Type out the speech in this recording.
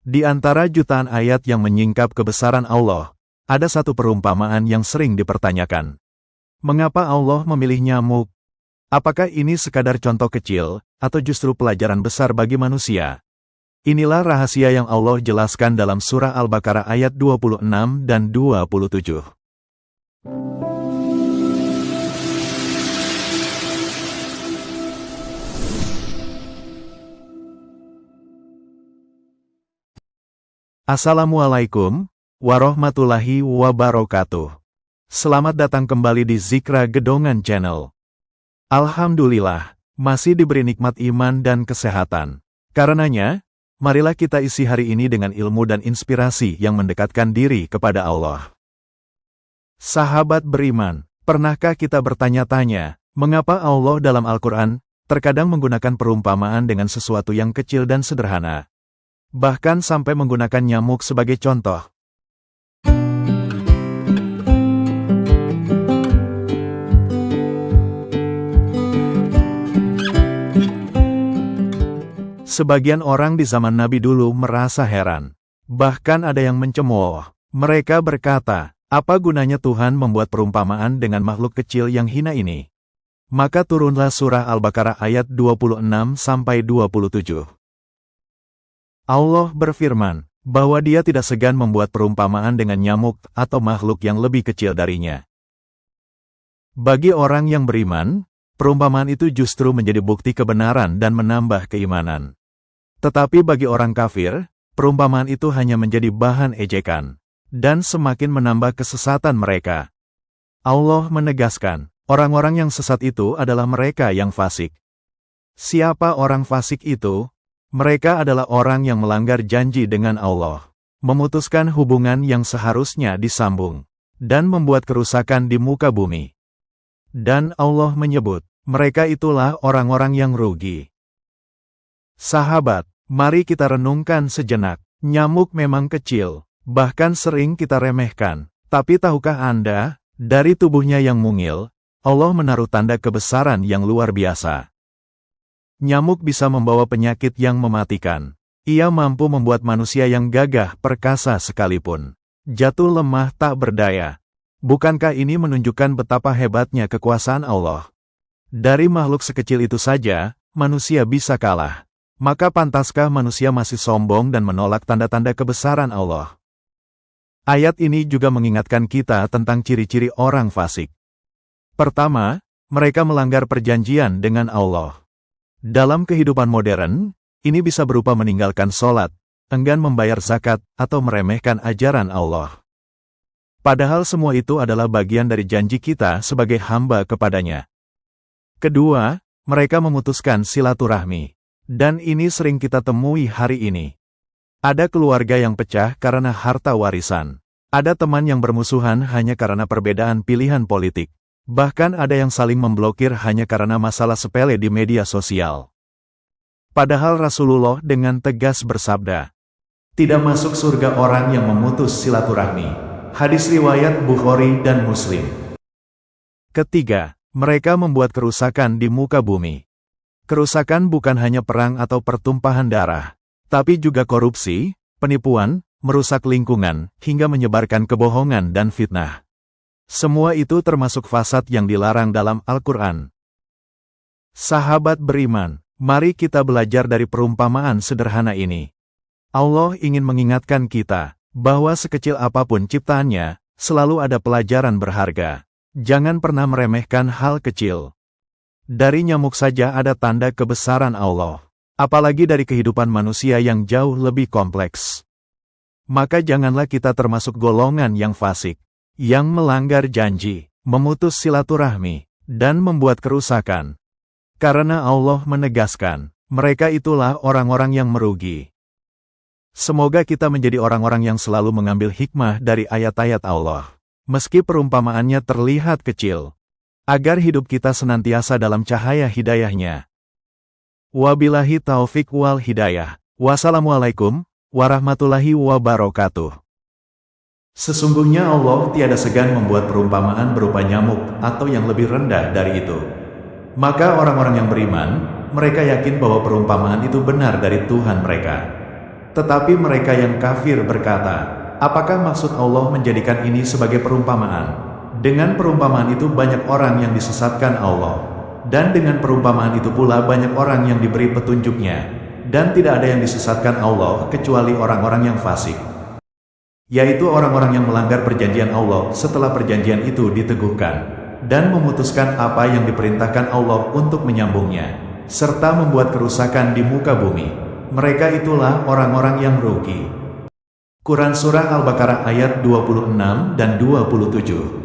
Di antara jutaan ayat yang menyingkap kebesaran Allah, ada satu perumpamaan yang sering dipertanyakan. Mengapa Allah memilih nyamuk? Apakah ini sekadar contoh kecil, atau justru pelajaran besar bagi manusia? Inilah rahasia yang Allah jelaskan dalam surah Al-Baqarah ayat 26 dan 27. Assalamualaikum warahmatullahi wabarakatuh. Selamat datang kembali di Zikra Gedongan Channel. Alhamdulillah, masih diberi nikmat iman dan kesehatan. Karenanya, marilah kita isi hari ini dengan ilmu dan inspirasi yang mendekatkan diri kepada Allah. Sahabat beriman, pernahkah kita bertanya-tanya, mengapa Allah dalam Al-Quran terkadang menggunakan perumpamaan dengan sesuatu yang kecil dan sederhana? Bahkan sampai menggunakan nyamuk sebagai contoh. Sebagian orang di zaman Nabi dulu merasa heran. Bahkan ada yang mencemooh. Mereka berkata, apa gunanya Tuhan membuat perumpamaan dengan makhluk kecil yang hina ini? Maka turunlah surah Al-Baqarah ayat 26-27. Allah berfirman, bahwa Dia tidak segan membuat perumpamaan dengan nyamuk atau makhluk yang lebih kecil darinya. Bagi orang yang beriman, perumpamaan itu justru menjadi bukti kebenaran dan menambah keimanan. Tetapi bagi orang kafir, perumpamaan itu hanya menjadi bahan ejekan, dan semakin menambah kesesatan mereka. Allah menegaskan, orang-orang yang sesat itu adalah mereka yang fasik. Siapa orang fasik itu? Mereka adalah orang yang melanggar janji dengan Allah, memutuskan hubungan yang seharusnya disambung, dan membuat kerusakan di muka bumi. Dan Allah menyebut, mereka itulah orang-orang yang rugi. Sahabat, mari kita renungkan sejenak. Nyamuk memang kecil, bahkan sering kita remehkan. Tapi tahukah Anda, dari tubuhnya yang mungil, Allah menaruh tanda kebesaran yang luar biasa. Nyamuk bisa membawa penyakit yang mematikan. Ia mampu membuat manusia yang gagah perkasa sekalipun jatuh lemah tak berdaya. Bukankah ini menunjukkan betapa hebatnya kekuasaan Allah? Dari makhluk sekecil itu saja, manusia bisa kalah. Maka pantaskah manusia masih sombong dan menolak tanda-tanda kebesaran Allah? Ayat ini juga mengingatkan kita tentang ciri-ciri orang fasik. Pertama, mereka melanggar perjanjian dengan Allah. Dalam kehidupan modern, ini bisa berupa meninggalkan sholat, enggan membayar zakat, atau meremehkan ajaran Allah. Padahal semua itu adalah bagian dari janji kita sebagai hamba kepadanya. Kedua, mereka memutuskan silaturahmi. Dan ini sering kita temui hari ini. Ada keluarga yang pecah karena harta warisan. Ada teman yang bermusuhan hanya karena perbedaan pilihan politik. Bahkan ada yang saling memblokir hanya karena masalah sepele di media sosial. Padahal Rasulullah dengan tegas bersabda, tidak masuk surga orang yang memutus silaturahmi. Hadis riwayat Bukhari dan Muslim. Ketiga, mereka membuat kerusakan di muka bumi. Kerusakan bukan hanya perang atau pertumpahan darah, tapi juga korupsi, penipuan, merusak lingkungan, hingga menyebarkan kebohongan dan fitnah. Semua itu termasuk fasad yang dilarang dalam Al-Quran. Sahabat beriman, mari kita belajar dari perumpamaan sederhana ini. Allah ingin mengingatkan kita, bahwa sekecil apapun ciptaannya, selalu ada pelajaran berharga. Jangan pernah meremehkan hal kecil. Dari nyamuk saja ada tanda kebesaran Allah. Apalagi dari kehidupan manusia yang jauh lebih kompleks. Maka janganlah kita termasuk golongan yang fasik, yang melanggar janji, memutus silaturahmi, dan membuat kerusakan. Karena Allah menegaskan, mereka itulah orang-orang yang merugi. Semoga kita menjadi orang-orang yang selalu mengambil hikmah dari ayat-ayat Allah, meski perumpamaannya terlihat kecil, agar hidup kita senantiasa dalam cahaya hidayah-Nya. Wabillahi taufik wal hidayah. Wassalamualaikum warahmatullahi wabarakatuh. Sesungguhnya Allah tiada segan membuat perumpamaan berupa nyamuk atau yang lebih rendah dari itu. Maka orang-orang yang beriman, mereka yakin bahwa perumpamaan itu benar dari Tuhan mereka. Tetapi mereka yang kafir berkata, apakah maksud Allah menjadikan ini sebagai perumpamaan? Dengan perumpamaan itu banyak orang yang disesatkan Allah. Dan dengan perumpamaan itu pula banyak orang yang diberi petunjuknya. Dan tidak ada yang disesatkan Allah kecuali orang-orang yang fasik. Yaitu orang-orang yang melanggar perjanjian Allah setelah perjanjian itu diteguhkan. Dan memutuskan apa yang diperintahkan Allah untuk menyambungnya. Serta membuat kerusakan di muka bumi. Mereka itulah orang-orang yang rugi. Quran Surah Al-Baqarah ayat 26 dan 27.